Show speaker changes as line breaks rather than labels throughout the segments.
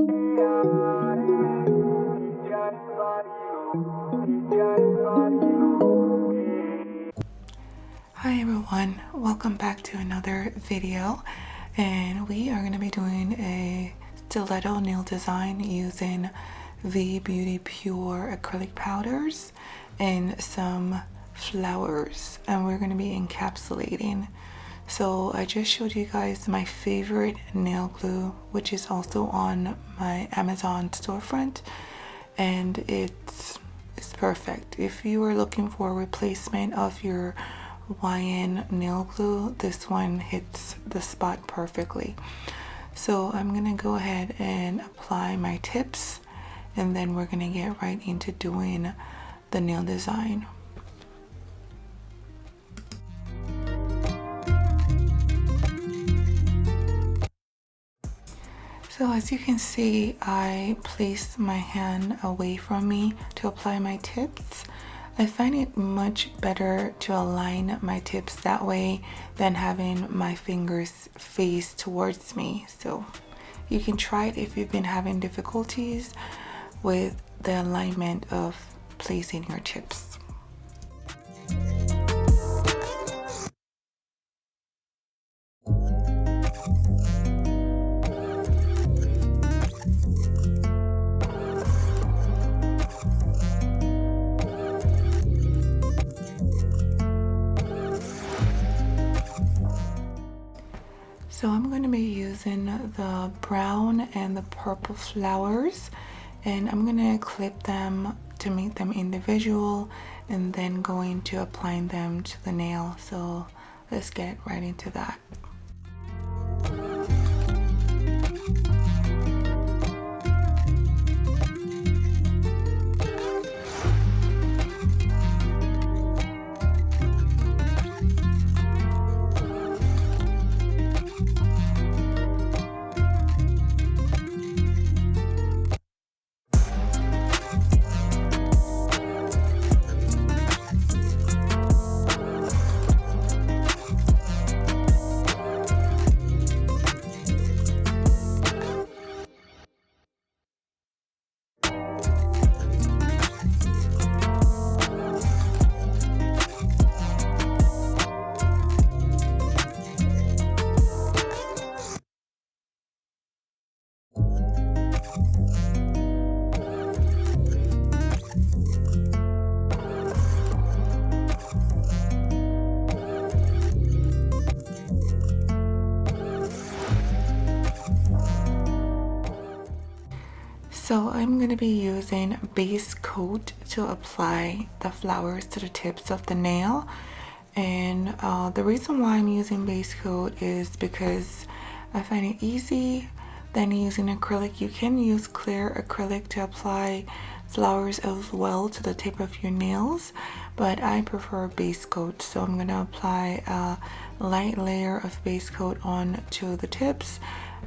Hi everyone, welcome back to another video, and we are going to be doing a stiletto nail design using vbeautypure acrylic powders and some flowers, and we're going to be encapsulating. So I just showed you guys my favorite nail glue, which is also on my Amazon storefront, and it's perfect. If you are looking for a replacement of your YN nail glue, this one hits the spot perfectly. So I'm gonna go ahead and apply my tips, and then we're gonna get right into doing the nail design. So as you can see, I placed my hand away from me to apply my tips. I find it much better to align my tips that way than having my fingers face towards me. So you can try it if you've been having difficulties with the alignment of placing your tips. So I'm going to be using the brown and the purple flowers, and I'm going to clip them to make them individual and then going to applying them to the nail. So let's get right into that. So I'm going to be using base coat to apply the flowers to the tips of the nail, and the reason why I'm using base coat is because I find it easy than using acrylic. You can use clear acrylic to apply flowers as well to the tip of your nails, but I prefer base coat. So I'm going to apply a light layer of base coat on to the tips,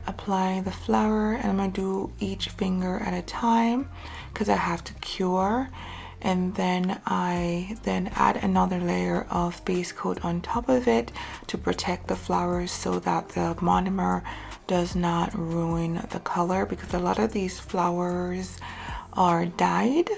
apply the flower, and I'm going to do each finger at a time because I have to cure, and then I add another layer of base coat on top of it to protect the flowers so that the monomer does not ruin the color, because a lot of these flowers are dyed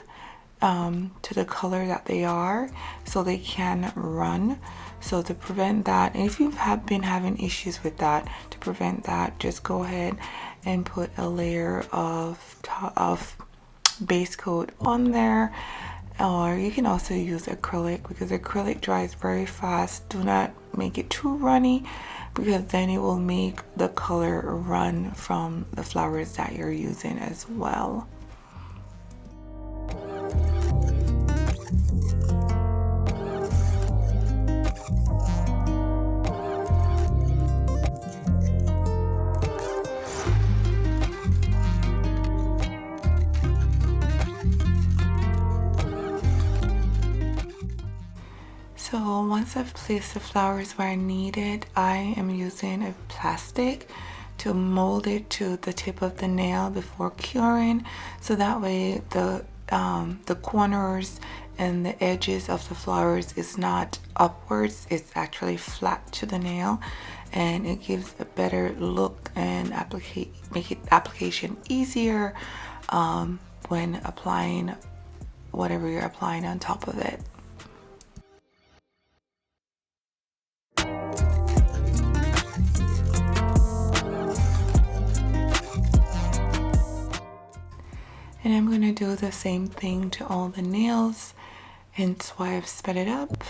to the color that they are, so they can run. So to prevent that, and if you have been having issues with that, to prevent that, just go ahead and put a layer of base coat on there. Or you can also use acrylic, because acrylic dries very fast. Do not make it too runny, because then it will make the color run from the flowers that you're using as well. So once I've placed the flowers where I need it, I am using a plastic to mold it to the tip of the nail before curing, so that way the the corners and the edges of the flowers is not upwards, it's actually flat to the nail, and it gives a better look and make it application easier when applying whatever you're applying on top of it. And I'm going to do the same thing to all the nails, hence why I've sped it up,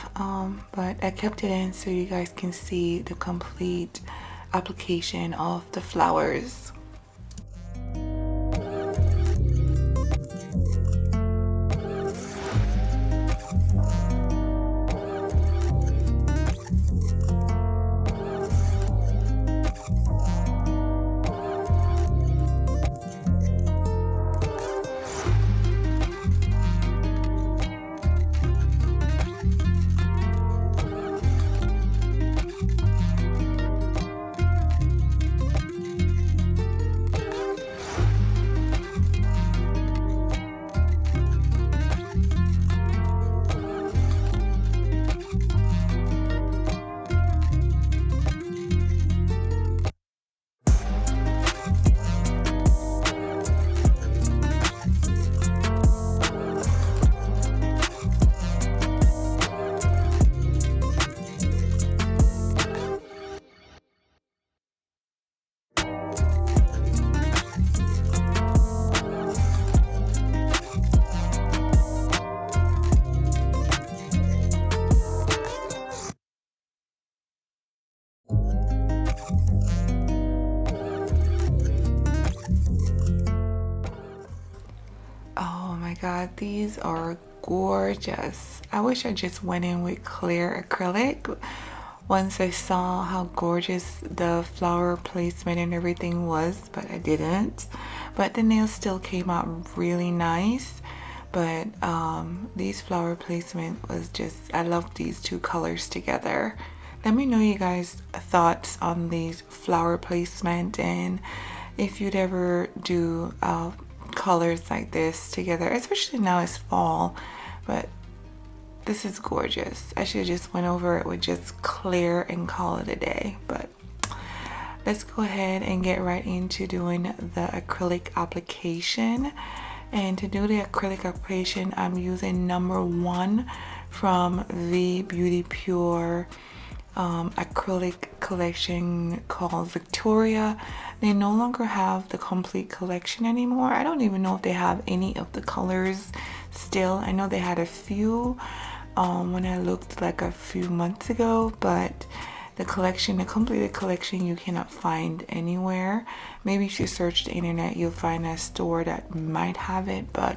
but I kept it in so you guys can see the complete application of the flowers. Oh my god, these are gorgeous. I wish I just went in with clear acrylic once I saw how gorgeous the flower placement and everything was, but I didn't. But the nails still came out really nice. But these flower placement was just, I love these two colors together. Let me know you guys' thoughts on these flower placement, and if you'd ever do colors like this together, especially now it's fall. But this is gorgeous. I should just went over it with just clear and call it a day. But let's go ahead and get right into doing the acrylic application. And to do the acrylic application, I'm using number 1 from vbeautypure acrylic collection called Victoria. They no longer have the complete collection anymore. I don't even know if they have any of the colors still. I know they had a few when I looked like a few months ago, but the collection, the completed collection, you cannot find anywhere. Maybe if you search the internet, you'll find a store that might have it, but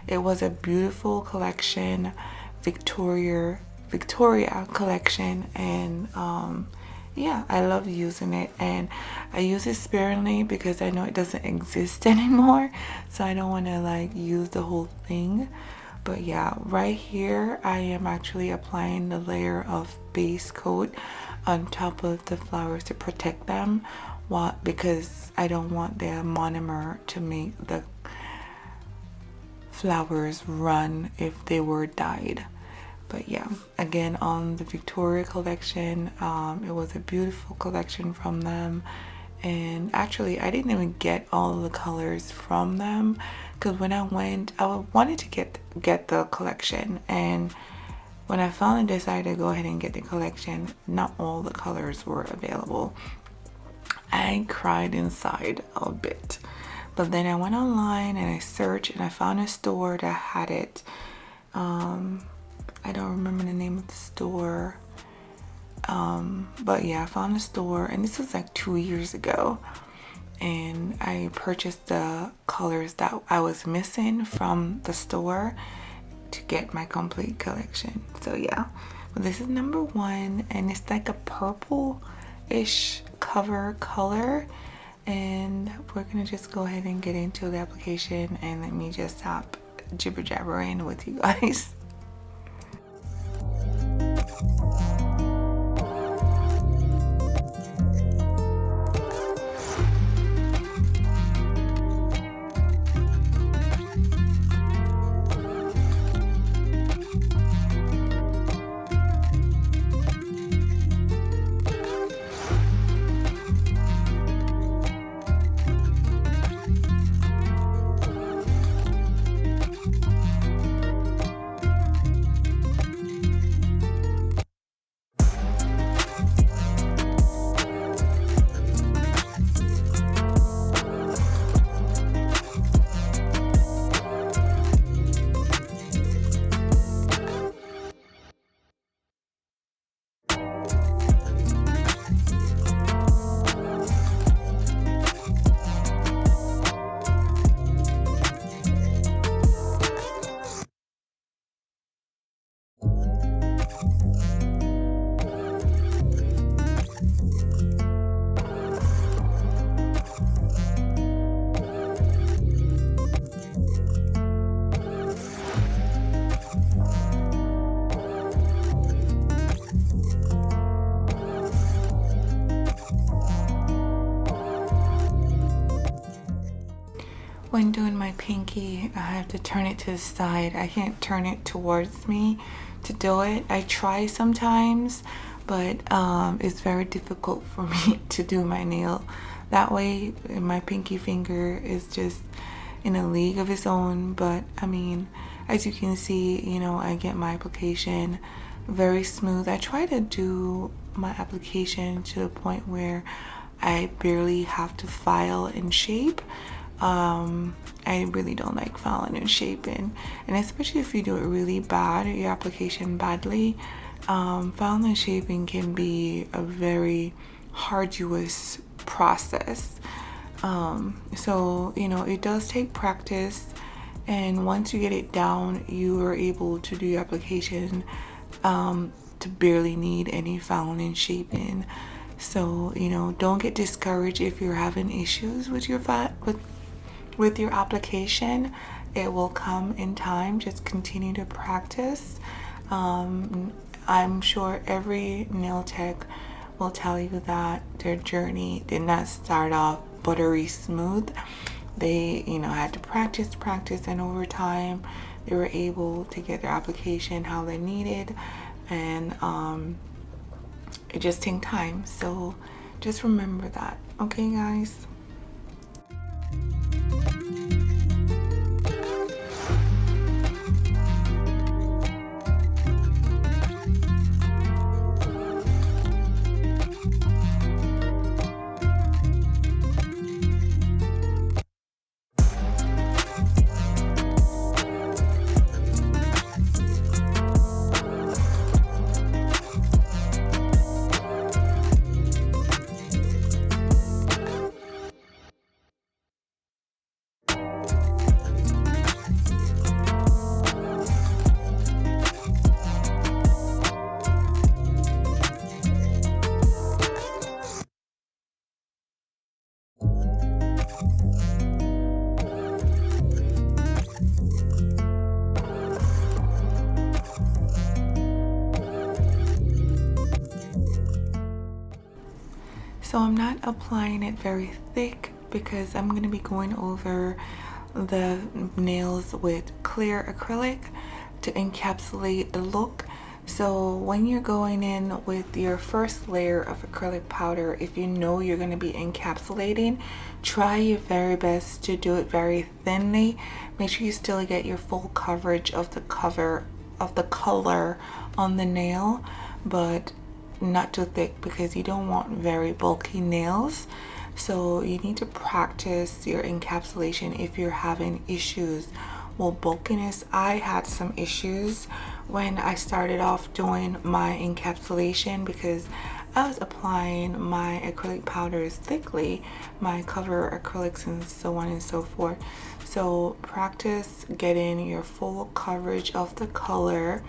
it was a beautiful collection, Victoria collection, and yeah, I love using it, and I use it sparingly because I know it doesn't exist anymore, so I don't want to like use the whole thing. But yeah, right here I am actually applying the layer of base coat on top of the flowers to protect them, because I don't want the monomer to make the flowers run if they were dyed. But yeah, again, on the Victoria collection, it was a beautiful collection from them. And actually, I didn't even get all of the colors from them, because when I went, I wanted to get the collection, and when I finally decided to go ahead and get the collection, not all the colors were available. I cried inside a bit, but then I went online and I searched and I found a store that had it. I don't remember the name of the store, but yeah, I found a store, and this was like 2 years ago, and I purchased the colors that I was missing from the store to get my complete collection. So yeah, but this is number 1, and it's like a purple-ish cover color, and we're gonna just go ahead and get into the application, and let me just stop jibber jabbering with you guys. when doing my pinky, I have to turn it to the side. I can't turn it towards me to do it. I try sometimes, but it's very difficult for me to do my nail that way. My pinky finger is just in a league of its own. But I mean, as you can see, you know, I get my application very smooth. I try to do my application to the point where I barely have to file and shape. I really don't like filing and shaping, and especially if you do it really bad, your application badly, filing and shaping can be a very arduous process. So you know, it does take practice, and once you get it down, you are able to do your application to barely need any filing and shaping. So you know, don't get discouraged if you're having issues with your with your application. It will come in time. Just continue to practice. I'm sure every nail tech will tell you that their journey did not start off buttery smooth. They, you know, had to practice, and over time they were able to get their application how they needed, and it just takes time. So just remember that, okay guys? So I'm not applying it very thick because I'm going to be going over the nails with clear acrylic to encapsulate the look. So when you're going in with your first layer of acrylic powder, if you know you're going to be encapsulating, try your very best to do it very thinly. Make sure you still get your full coverage of the color on the nail, but not too thick because you don't want very bulky nails. So you need to practice your encapsulation if you're having issues with bulkiness. I had some issues when I started off doing my encapsulation because I was applying my acrylic powders thickly, my cover acrylics and so on and so forth. So practice getting your full coverage of the color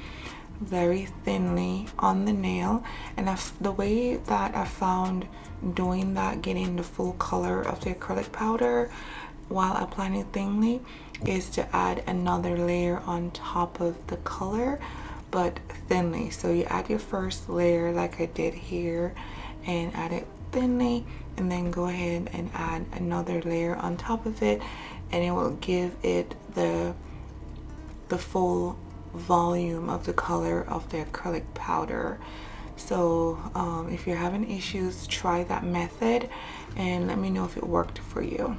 very thinly on the nail. And the way that I found doing that, getting the full color of the acrylic powder while applying it thinly, is to add another layer on top of the color, but thinly. So you add your first layer like I did here and add it thinly, and then go ahead and add another layer on top of it, and it will give it the full volume of the color of the acrylic powder. So if you're having issues, try that method and let me know if it worked for you.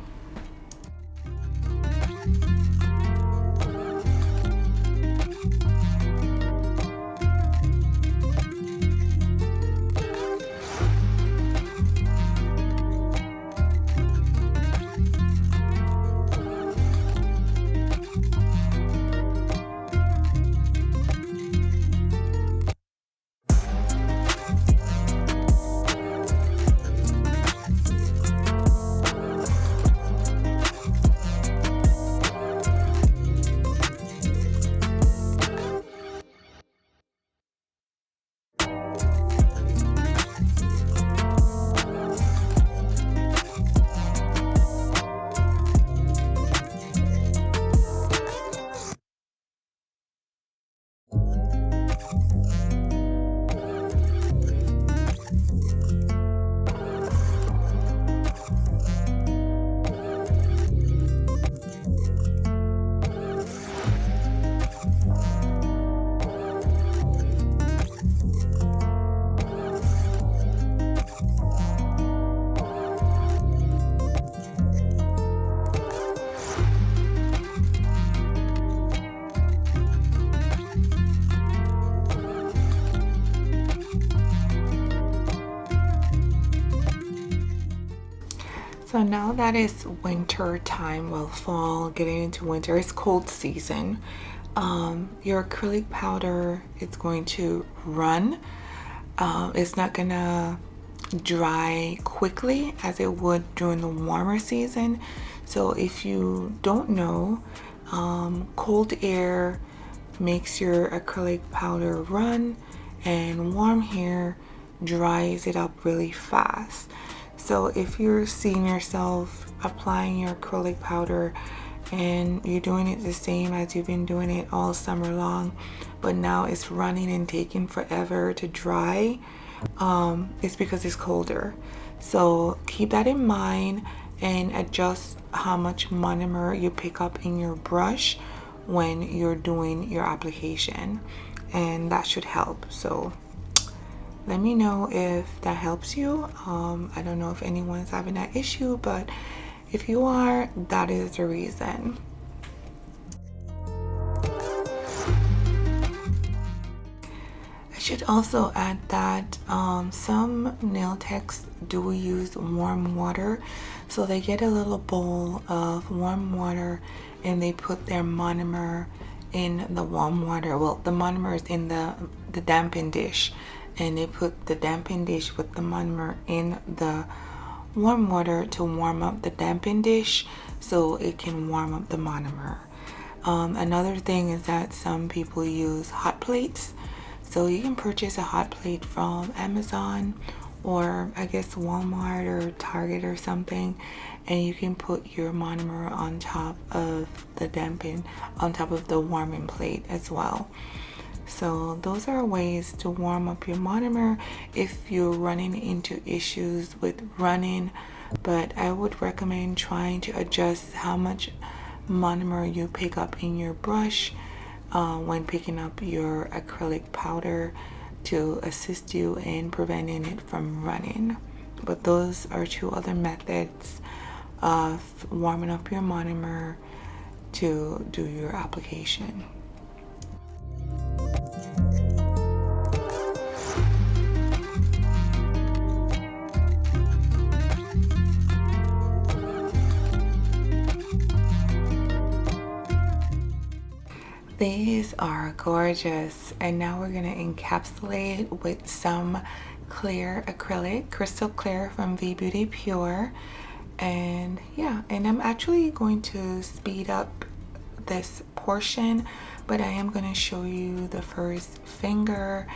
So now that it's winter time, well, fall, getting into winter, it's cold season. Your acrylic powder is going to run. It's not gonna dry quickly as it would during the warmer season. So if you don't know, cold air makes your acrylic powder run, and warm air dries it up really fast. So if you're seeing yourself applying your acrylic powder and you're doing it the same as you've been doing it all summer long, but now it's running and taking forever to dry, it's because it's colder. So keep that in mind and adjust how much monomer you pick up in your brush when you're doing your application, and that should help. So let me know if that helps you. I don't know if anyone's having that issue, but if you are, that is the reason. I should also add that some nail techs do use warm water. So they get a little bowl of warm water and they put their monomer in the warm water. Well, the monomer is in the dampened dish, and they put the dampened dish with the monomer in the warm water to warm up the dampened dish so it can warm up the monomer. Another thing is that some people use hot plates. So you can purchase a hot plate from Amazon or I guess Walmart or Target or something, and you can put your monomer on top of the on top of the warming plate as well. So those are ways to warm up your monomer if you're running into issues with running, but I would recommend trying to adjust how much monomer you pick up in your brush when picking up your acrylic powder to assist you in preventing it from running. But those are two other methods of warming up your monomer to do your application. These are gorgeous, and now we're gonna encapsulate with some clear acrylic, crystal clear from vbeautypure. And yeah, and I'm actually going to speed up this portion, but I am going to show you the first finger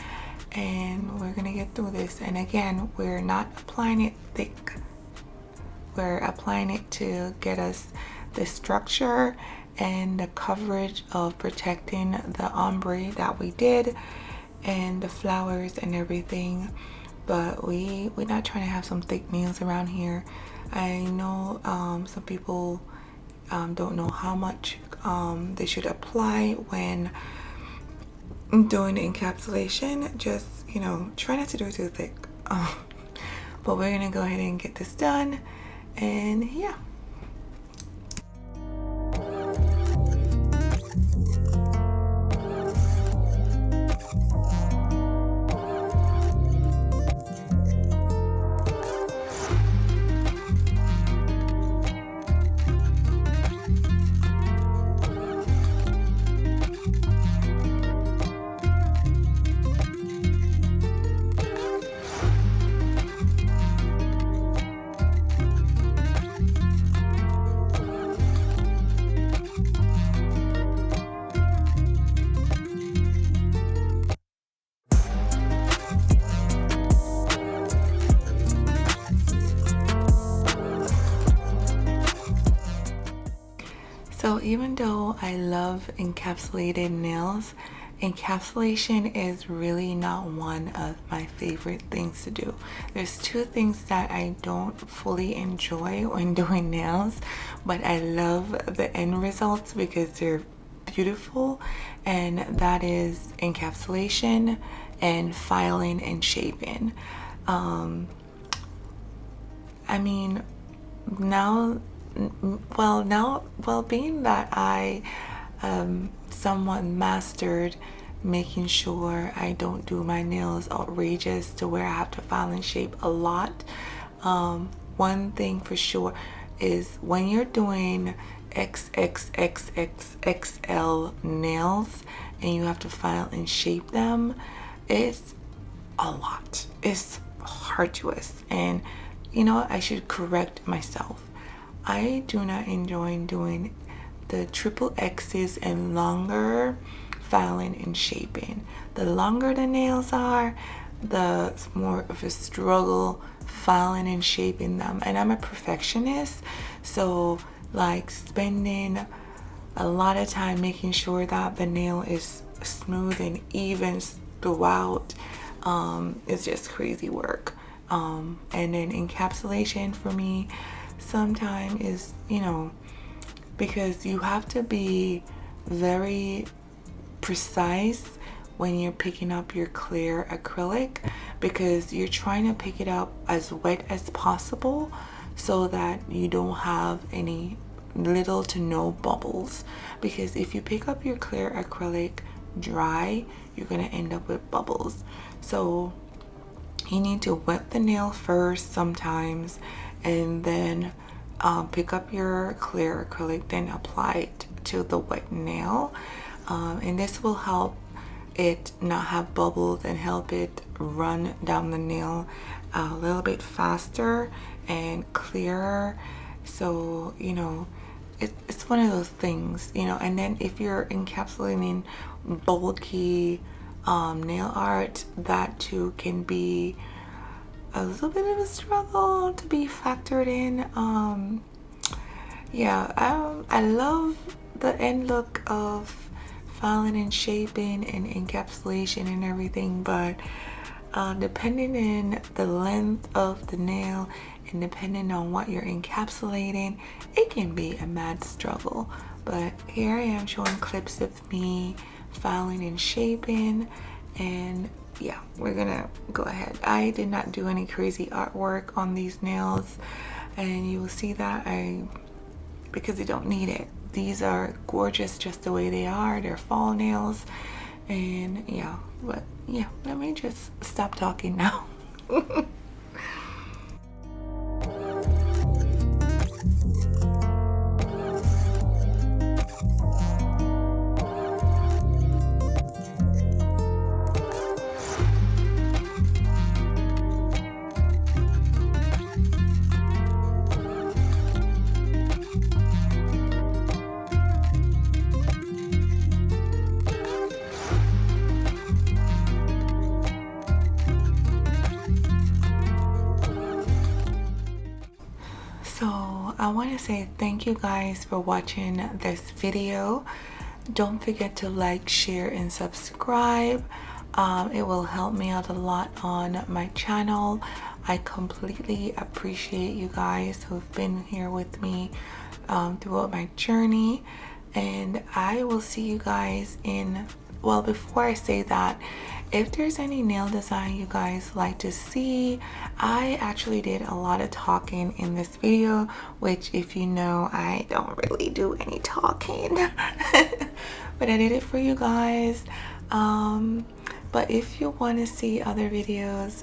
and we're going to get through this. And again, we're not applying it thick, we're applying it to get us the structure and the coverage of protecting the ombre that we did and the flowers and everything. But we're not trying to have some thick nails around here. I know some people don't know how much they should apply when doing the encapsulation. Just, you know, try not to do it too thick. But we're gonna go ahead and get this done, and yeah. So even though I love encapsulated nails, encapsulation is really not one of my favorite things to do. There's two things that I don't fully enjoy when doing nails, but I love the end results because they're beautiful, and that is encapsulation and filing and shaping. I mean, being that I somewhat mastered making sure I don't do my nails outrageous to where I have to file and shape a lot, one thing for sure is when you're doing XXXXXL nails and you have to file and shape them, it's a lot. It's arduous. And you know what? I should correct myself. I do not enjoy doing the triple X's and longer filing and shaping. The longer the nails are, the more of a struggle filing and shaping them. And I'm a perfectionist, so like spending a lot of time making sure that the nail is smooth and even throughout is just crazy work. And then encapsulation for me sometimes is, you know, because you have to be very precise when you're picking up your clear acrylic, because you're trying to pick it up as wet as possible so that you don't have any little to no bubbles. Because if you pick up your clear acrylic dry, you're gonna end up with bubbles. So you need to wet the nail first sometimes, and then pick up your clear acrylic, then apply it to the wet nail, and this will help it not have bubbles and help it run down the nail a little bit faster and clearer. So you know, it's one of those things, you know. And then if you're encapsulating bulky nail art, that too can be a little bit of a struggle to be factored in. I love the end look of filing and shaping and encapsulation and everything, but depending on the length of the nail and depending on what you're encapsulating, it can be a mad struggle. But here I am showing clips of me filing and shaping, and yeah, we're gonna go ahead. I did not do any crazy artwork on these nails, and you will see that because you don't need it. These are gorgeous just the way they are. They're fall nails, and yeah, but yeah, let me just stop talking now. So I want to say thank you guys for watching this video. Don't forget to like, share, and subscribe. It will help me out a lot on my channel. I completely appreciate you guys who've been here with me throughout my journey, and I will see you guys in, well, before I say that, if there's any nail design you guys like to see, I actually did a lot of talking in this video, which, if you know, I don't really do any talking. But I did it for you guys. But if you want to see other videos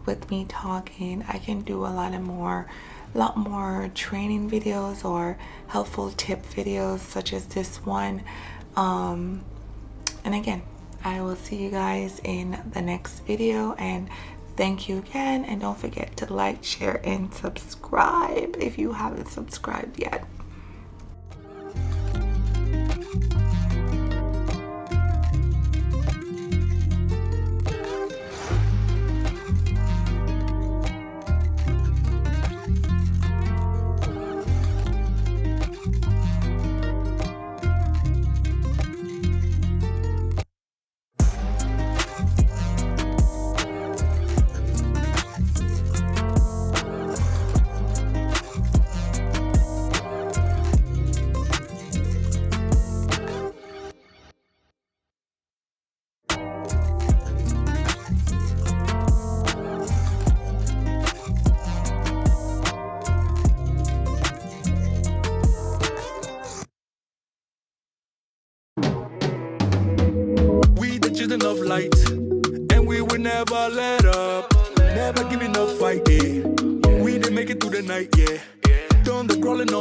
with me talking, I can do a lot more training videos or helpful tip videos such as this one. And again, I will see you guys in the next video, and thank you again, and don't forget to like, share, and subscribe if you haven't subscribed yet.
Children of light, and we will never let up, never giving up fighting. We the make it through the night, yeah. Thunder crawling on.